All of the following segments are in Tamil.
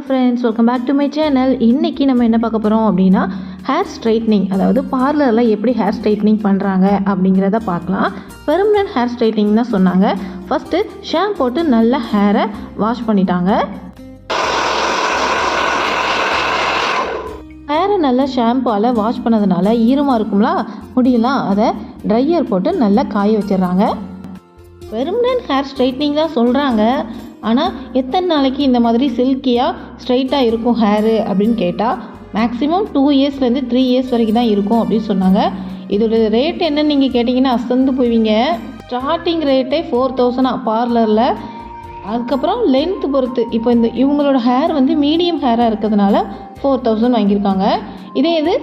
Friends, welcome back to my channel. இன்றைக்கி நம்ம என்ன பார்க்க போகிறோம் அப்படின்னா, ஹேர் ஸ்ட்ரைட்னிங், அதாவது பார்லரில் எப்படி ஹேர் ஸ்ட்ரைட்னிங் பண்ணுறாங்க அப்படிங்கிறத பார்க்கலாம். பெர்மனன்ட் ஹேர் ஸ்ட்ரைட்னிங் தான் சொன்னாங்க. ஃபஸ்ட்டு ஷாம்பு போட்டு நல்லா ஹேரை வாஷ் பண்ணிட்டாங்க. ஹேரை நல்லா ஷாம்புவால் வாஷ் பண்ணதுனால ஈரமாக இருக்கும்ல முடியலாம், அதை ட்ரையர் போட்டு நல்லா காய வச்சிடுறாங்க. பெர்மனன்ட் ஹேர் ஸ்ட்ரைட்னிங் தான் சொல்கிறாங்க. ஆனால் எத்தனை நாளைக்கு இந்த மாதிரி சில்கியாக ஸ்ட்ரைட்டாக இருக்கும் ஹேரு அப்படின்னு கேட்டால் மேக்ஸிமம் 2 இயர்ஸ்லேருந்து 3 இயர்ஸ் வரைக்கும் தான் இருக்கும் அப்படின்னு சொன்னாங்க. இதோட ரேட் என்னன்னு நீங்கள் கேட்டிங்கன்னா அசந்து போவீங்க. ஸ்டார்டிங் ரேட்டே 4000 பார்லரில். அதுக்கப்புறம் லென்த்து பொறுத்து, இப்போ இவங்களோட ஹேர் மீடியம் ஹேராக இருக்கிறதுனால 4000 வாங்கியிருக்காங்க. இதே இது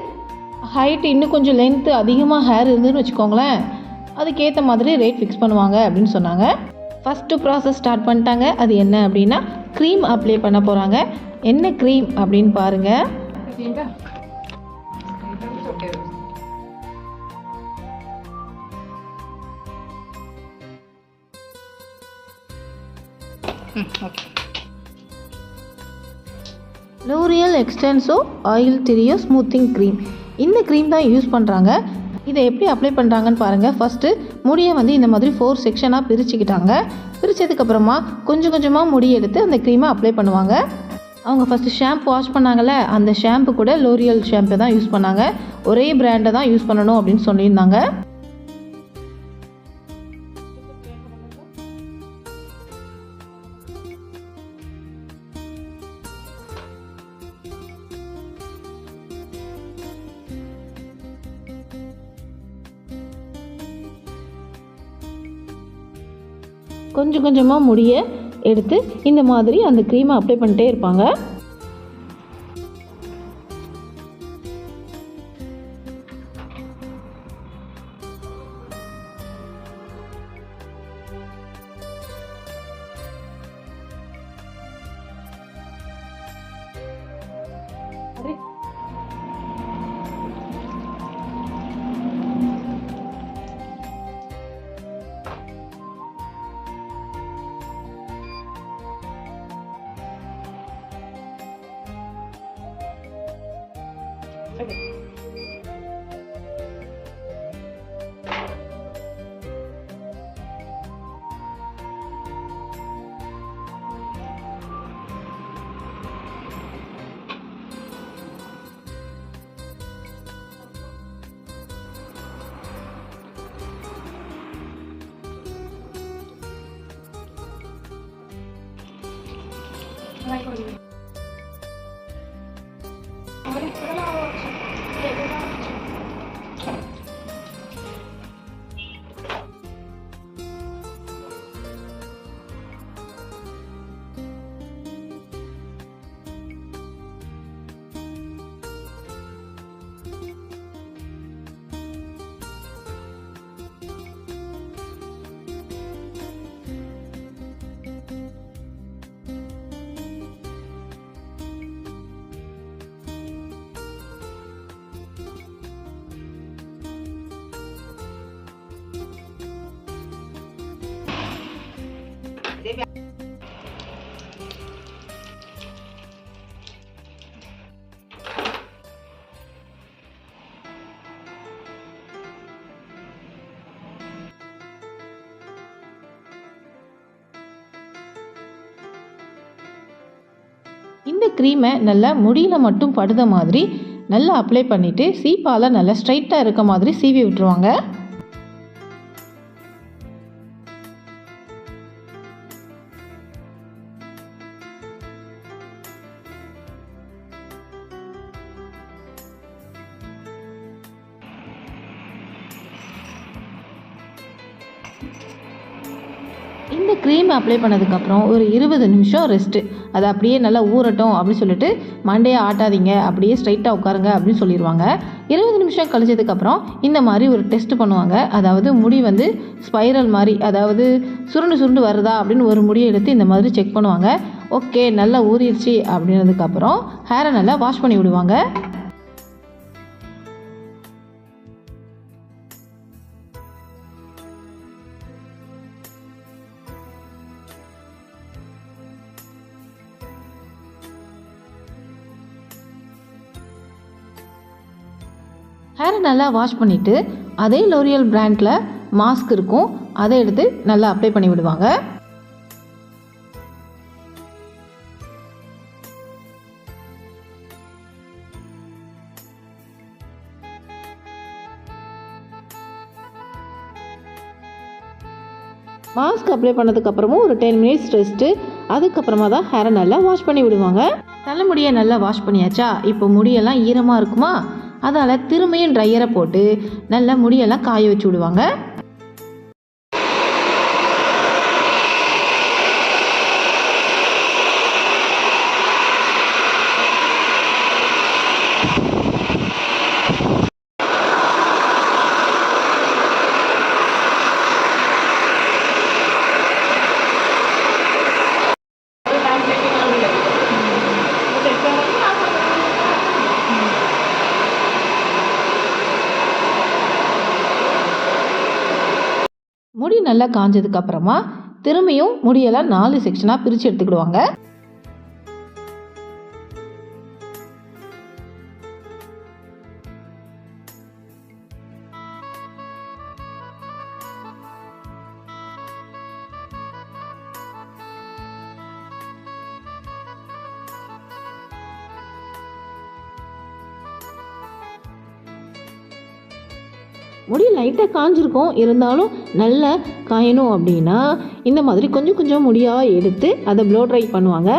ஹைட் இன்னும் கொஞ்சம் லென்த்து அதிகமாக ஹேர் இருந்துன்னு வச்சுக்கோங்களேன், அதுக்கேற்ற மாதிரி ரேட் ஃபிக்ஸ் பண்ணுவாங்க அப்படின்னு சொன்னாங்க. ஃபஸ்ட்டு ப்ராசஸ் ஸ்டார்ட் பண்ணிட்டாங்க. அது என்ன அப்படின்னா, க்ரீம் அப்ளை பண்ண போகிறாங்க. என்ன க்ரீம் அப்படின்னு பாருங்கள். லோரியல் எக்ஸ்டென்சோ ஆயில் திரியோ ஸ்மூத்திங் க்ரீம், இந்த க்ரீம் தான் யூஸ் பண்ணுறாங்க. இதை எப்படி அப்ளை பண்ணுறாங்கன்னு பாருங்கள். ஃபஸ்ட்டு முடியை இந்த மாதிரி 4 செக்ஷனாக பிரிச்சுக்கிட்டாங்க. பிரித்ததுக்கப்புறமா கொஞ்சம் கொஞ்சமாக முடி எடுத்து அந்த க்ரீமை அப்ளை பண்ணுவாங்க. அவங்க ஃபஸ்ட்டு ஷாம்பு வாஷ் பண்ணாங்கள்ல, அந்த ஷாம்பு கூட லோரியல் ஷாம்பு தான் யூஸ் பண்ணாங்க. ஒரே பிராண்டை தான் யூஸ் பண்ணணும் அப்படின்னு சொல்லியிருந்தாங்க. கொஞ்சம் கொஞ்சமாக முடியை எடுத்து இந்த மாதிரி அந்த க்ரீமை அப்ளை பண்ணிட்டே இருப்பாங்க. இந்த க்ரீமை நல்லா முடியில் மட்டும் படுத மாதிரி நல்லா அப்ளை பண்ணிவிட்டு சீப்பால் நல்லா ஸ்ட்ரைட்டாக இருக்க மாதிரி சீவி விட்டுருவாங்க. இந்த க்ரீம் அப்ளை பண்ணதுக்கப்புறம் ஒரு 20 நிமிஷம் ரெஸ்ட்டு. அது அப்படியே நல்லா ஊறட்டும் அப்படின்னு சொல்லிட்டு மண்டையை ஆட்டாதீங்க, அப்படியே ஸ்ட்ரைட்டாக உட்காருங்க அப்படின்னு சொல்லிடுவாங்க. 20 நிமிஷம் கழிச்சதுக்கப்புறம் இந்த மாதிரி ஒரு டெஸ்ட் பண்ணுவாங்க. அதாவது முடி ஸ்பைரல் மாதிரி, அதாவது சுருண்டு சுருண்டு வருதா அப்படின்னு ஒரு முடியை எடுத்து இந்த மாதிரி செக் பண்ணுவாங்க. ஓகே, நல்லா ஊறிடுச்சு அப்படின்னதுக்கப்புறம் ஹேரை நல்லா வாஷ் பண்ணி விடுவாங்க. ஹேரை நல்லா வாஷ் பண்ணிவிட்டு அதே லோரியல் பிராண்டில் மாஸ்க் இருக்கும், அதை எடுத்து நல்லா அப்ளை பண்ணி விடுவாங்க. மாஸ்க் அப்ளை பண்ணதுக்கப்புறமும் ஒரு 10 மினிட்ஸ் ரெஸ்ட்டு, அதுக்கப்புறமா தான் ஹேரை நல்லா வாஷ் பண்ணி விடுவாங்க. தலைமுடியை நல்லா வாஷ் பண்ணியாச்சா, இப்போ முடியெல்லாம் ஈரமாக இருக்குமா, அதால் திரும்பியும் ட்ரையரை போட்டு நல்லா முடியெல்லாம் காய வச்சு விடுவாங்க. முடி நல்லா காஞ்சதுக்கு அப்புறமா திரும்பியும் முடியெல்லாம் 4 செக்ஷனாக பிரித்து எடுத்துக்கிடுவாங்க. முடி லைட்டாக காஞ்சிருக்கும், இருந்தாலும் நல்லா காயணும் அப்படின்னா இந்த மாதிரி கொஞ்சம் கொஞ்சம் முடியாக எடுத்து அதை ப்ளோ ட்ரை பண்ணுவாங்க.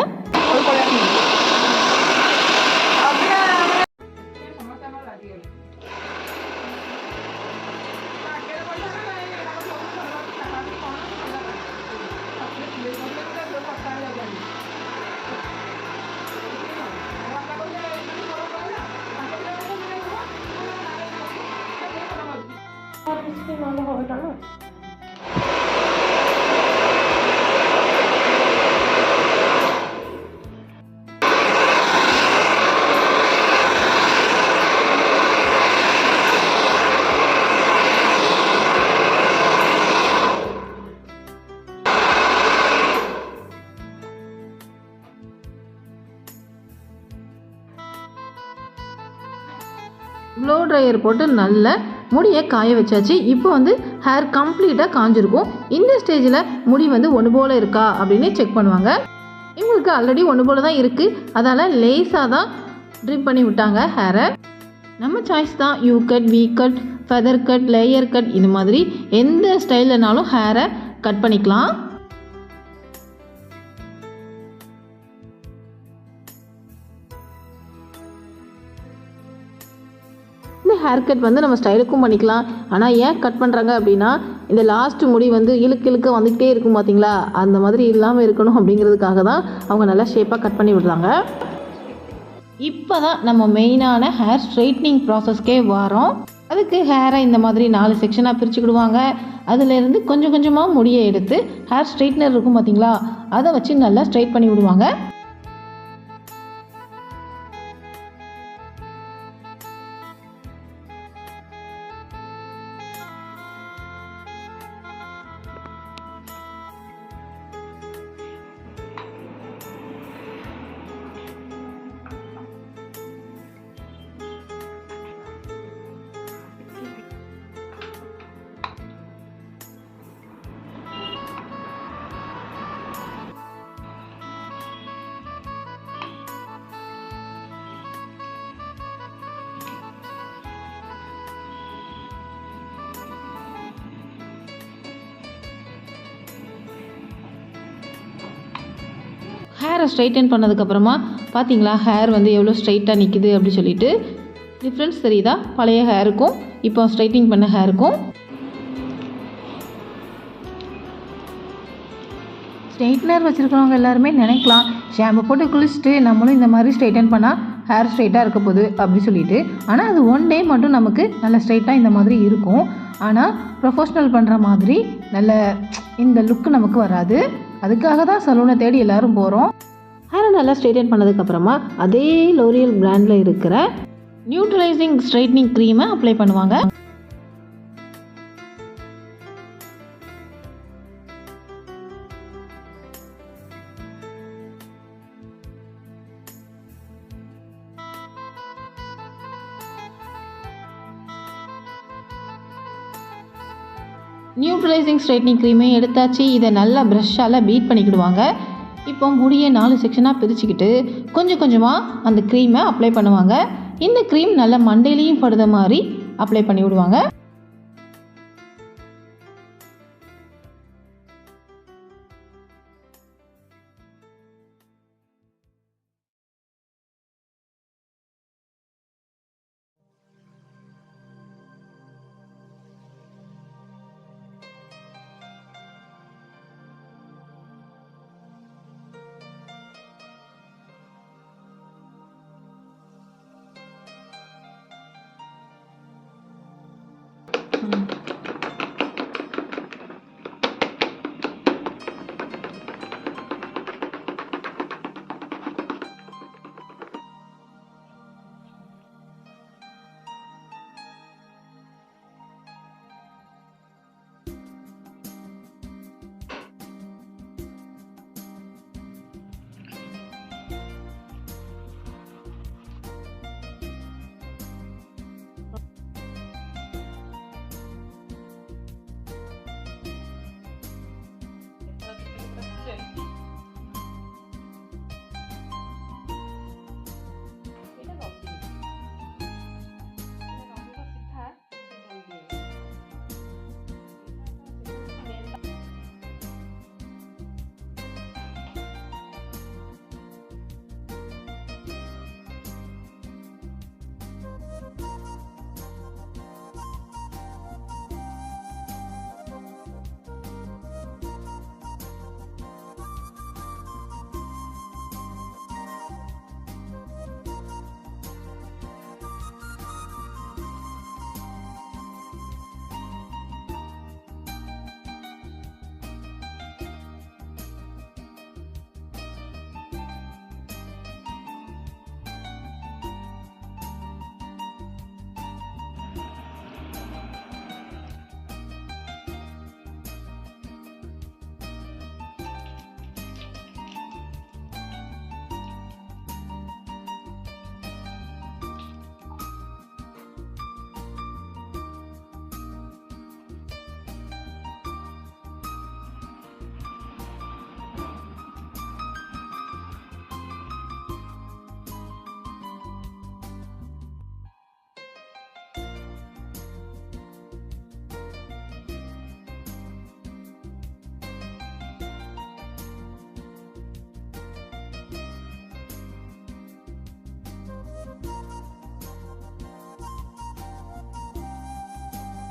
ப்ளோ ட்ரையர் போட்டு நல்ல முடியை காய வச்சாச்சு. இப்போ ஹேர் கம்ப்ளீட்டாக காஞ்சிருக்கும். இந்த ஸ்டேஜில் முடி ஒன்று போல் இருக்கா அப்படின்னு செக் பண்ணுவாங்க. இவங்களுக்கு ஆல்ரெடி ஒன்று போல் தான் இருக்குது, அதனால் லேஸாக தான் ட்ரிம் பண்ணி விட்டாங்க ஹேரை. நம்ம சாய்ஸ் தான், U cut, V cut, feather cut, layer cut, இந்த மாதிரி எந்த ஸ்டைல்லனாலும் ஹேரை கட் பண்ணிக்கலாம். இந்த ஹேர் கட் நம்ம ஸ்டைலுக்கும் பண்ணிக்கலாம். ஆனால் ஏன் கட் பண்ணுறாங்க அப்படின்னா, இந்த லாஸ்ட் முடி இழுக்க இழுக்க வந்துக்கிட்டே இருக்கும் பார்த்தீங்களா, அந்த மாதிரி இல்லாமல் இருக்கணும் அப்படிங்கிறதுக்காக தான் அவங்க நல்லா ஷேப்பாக கட் பண்ணி விடுறாங்க. இப்போ தான் நம்ம மெயினான ஹேர் ஸ்ட்ரைட்னிங் ப்ராசஸ்க்கே வரோம். அதுக்கு ஹேரை இந்த மாதிரி 4 செக்ஷனாக பிரிச்சுக்கிடுவாங்க. அதிலேருந்து கொஞ்சம் கொஞ்சமாக முடியை எடுத்து ஹேர் ஸ்ட்ரைட்னர் இருக்கும் பார்த்தீங்களா, அதை வச்சு நல்லா ஸ்ட்ரைட் பண்ணி விடுவாங்க. ஹேரை ஸ்ட்ரைட்டன் பண்ணதுக்கப்புறமா பார்த்தீங்களா, ஹேர் எவ்வளோ ஸ்ட்ரைட்டாக நிற்கிது அப்படி சொல்லிட்டு டிஃப்ரென்ஸ் தெரியுதா பழைய ஹேருக்கும் இப்போ ஸ்ட்ரைட்டிங் பண்ண ஹேருக்கும். ஸ்ட்ரைட்னர் வச்சுருக்கிறவங்க எல்லாருமே நினைக்கலாம், ஷாம்பு போட்டு குளிச்சுட்டு நம்மளும் இந்த மாதிரி ஸ்ட்ரைட்டன் பண்ணால் ஹேர் ஸ்ட்ரைட்டாக இருக்க போகுது அப்படி சொல்லிட்டு. ஆனால் அது ஒன் டே மட்டும் நமக்கு நல்ல ஸ்ட்ரைட்டாக இந்த மாதிரி இருக்கும். ஆனால் ப்ரொஃபஷ்னல் பண்ணுற மாதிரி நல்ல இந்த லுக்கு நமக்கு வராது. அதுக்காக தான் சலூனை தேடி எல்லோரும் போகிறோம். ஹேரை நல்லா ஸ்ட்ரைட்டன் பண்ணதுக்கப்புறமா அதே லோரியல் பிராண்டில் இருக்கிற நியூட்ரலைசிங் ஸ்ட்ரைட்னிங் க்ரீமை அப்ளை பண்ணுவாங்க. நியூட்ரலைசிங் ஸ்ட்ரைட்னிங் க்ரீமையும் எடுத்தாச்சு. இதை நல்லா ப்ரஷ்ஷால் பீட் பண்ணிக்கிடுவாங்க. இப்போ முடியை 4 செக்ஷனாக பிரிச்சுக்கிட்டு கொஞ்சம் கொஞ்சமாக அந்த க்ரீமை அப்ளை பண்ணுவாங்க. இந்த க்ரீம் நல்லா மண்டையிலையும் படுத மாதிரி அப்ளை பண்ணி விடுவாங்க.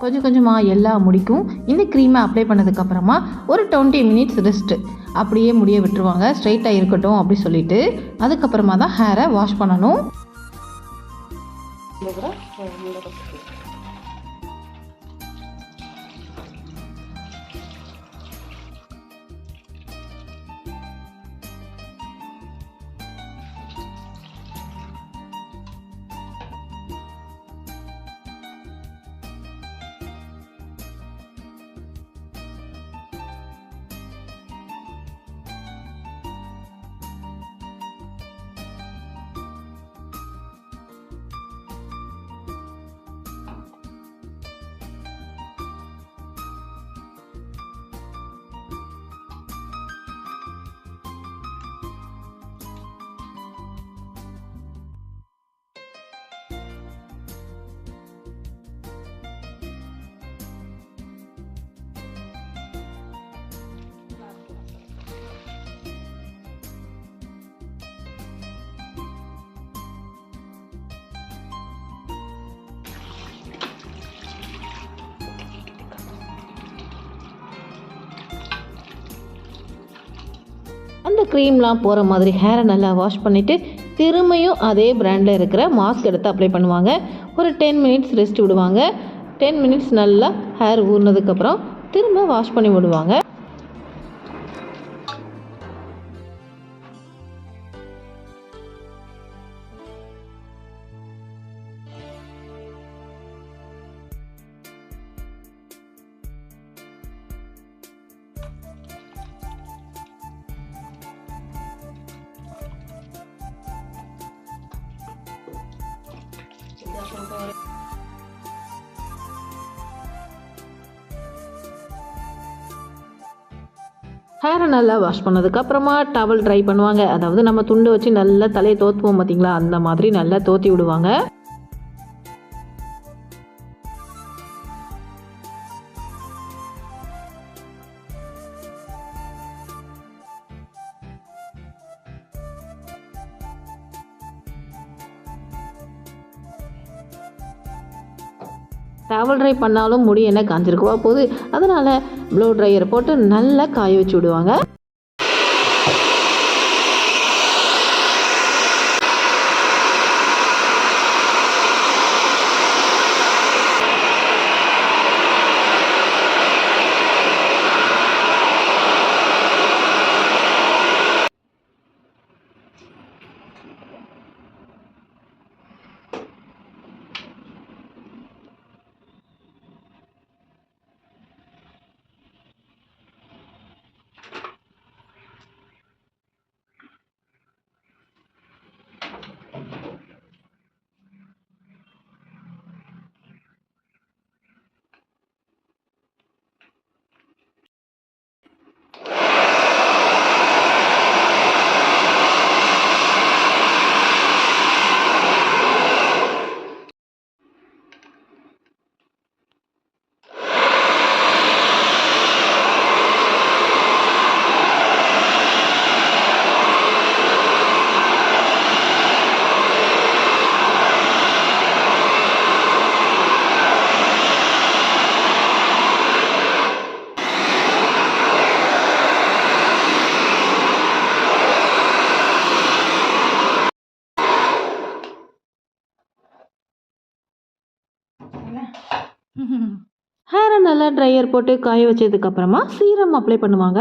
கொஞ்சம் கொஞ்சமாக எல்லா முடிக்கும் இந்த க்ரீமை அப்ளை பண்ணதுக்கப்புறமா ஒரு 20 மினிட்ஸ் ரெஸ்ட்டு அப்படியே முடிய விட்டுருவாங்க. ஸ்ட்ரைட்டாக இருக்கட்டும் அப்படி சொல்லிட்டு அதுக்கப்புறமா தான் ஹேரை வாஷ் பண்ணணும். அந்த க்ரீம்லாம் போகிற மாதிரி ஹேரை நல்லா வாஷ் பண்ணிவிட்டு திரும்பியும் அதே பிராண்டில் இருக்கிற மாஸ்க் எடுத்து அப்ளை பண்ணுவாங்க. ஒரு 10 மினிட்ஸ் ரெஸ்ட் விடுவாங்க. 10 மினிட்ஸ் நல்லா ஹேர் ஊறினதுக்கப்புறம் திரும்ப வாஷ் பண்ணி விடுவாங்க. ஹேரை நல்லா வாஷ் பண்ணதுக்கப்புறமா டவல் ட்ரை பண்ணுவாங்க. அதாவது நம்ம துண்டு வச்சு நல்லா தலையை தோற்றுவோம் பார்த்தீங்களா, அந்த மாதிரி நல்லா தோற்றி விடுவாங்க. டவல் ட்ரை பண்ணாலும் முடி என்ன காஞ்சிருக்குவா போகுது. அதனால் ப்ளோ ட்ரையரை போட்டு நல்லா காய வச்சு விடுவாங்க. ஹேரை நல்லா ட்ரையர் போட்டு காய வச்சதுக்கப்புறமா சீரம் அப்ளை பண்ணுவாங்க.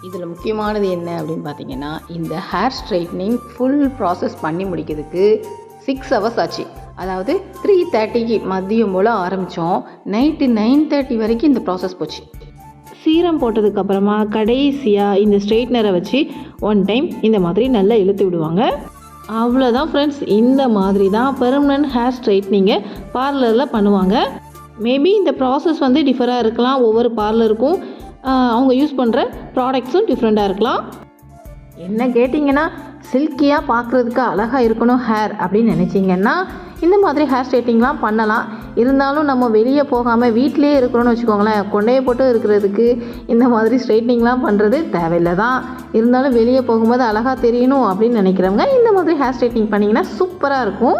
இதில் முக்கியமானது என்ன அப்படின்னு பார்த்தீங்கன்னா, இந்த ஹேர் ஸ்ட்ரைட்னிங் ஃபுல் ப்ராசஸ் பண்ணி முடிக்கிறதுக்கு 6 ஹவர்ஸ் ஆச்சு. அதாவது 3:30க்கு மதியம் போல் ஆரம்பித்தோம், நைட்டு 9:30 வரைக்கும் இந்த ப்ராசஸ் போச்சு. சீரம் போட்டதுக்கப்புறமா கடைசியாக இந்த ஸ்ட்ரெயிட்னரை வச்சு 1 டைம் இந்த மாதிரி நல்லா இழுத்து விடுவாங்க. அவ்வளோதான் ஃப்ரெண்ட்ஸ், இந்த மாதிரி தான் பெர்மனன்ட் ஹேர் ஸ்ட்ரைட்னிங்கை பார்லரில் பண்ணுவாங்க. மேபி இந்த ப்ராசஸ் வந்து டிஃபராக இருக்கலாம், ஒவ்வொரு பார்லருக்கும் அவங்க யூஸ் பண்ணுற ப்ராடக்ட்ஸும் டிஃப்ரெண்ட்டாக இருக்கலாம். என்ன கேட்டிங்கன்னா, சில்கியாக பார்க்குறதுக்கு அழகாக இருக்கணும் ஹேர் அப்படின்னு நினச்சிங்கன்னா இந்த மாதிரி ஹேர் ஸ்ட்ரைட்டிங்லாம் பண்ணலாம். இருந்தாலும் நம்ம வெளியே போகாமல் வீட்டிலேயே இருக்கிறோன்னு வச்சுக்கோங்களேன், கொண்டையை போட்டு இருக்கிறதுக்கு இந்த மாதிரி ஸ்ட்ரைட்னிங்லாம் பண்ணுறது தேவையில்லை தான். இருந்தாலும் வெளியே போகும்போது அழகாக தெரியணும் அப்படின்னு நினைக்கிறவங்க இந்த மாதிரி ஹேர் ஸ்ட்ரைட்னிங் பண்ணிங்கன்னா சூப்பராக இருக்கும்.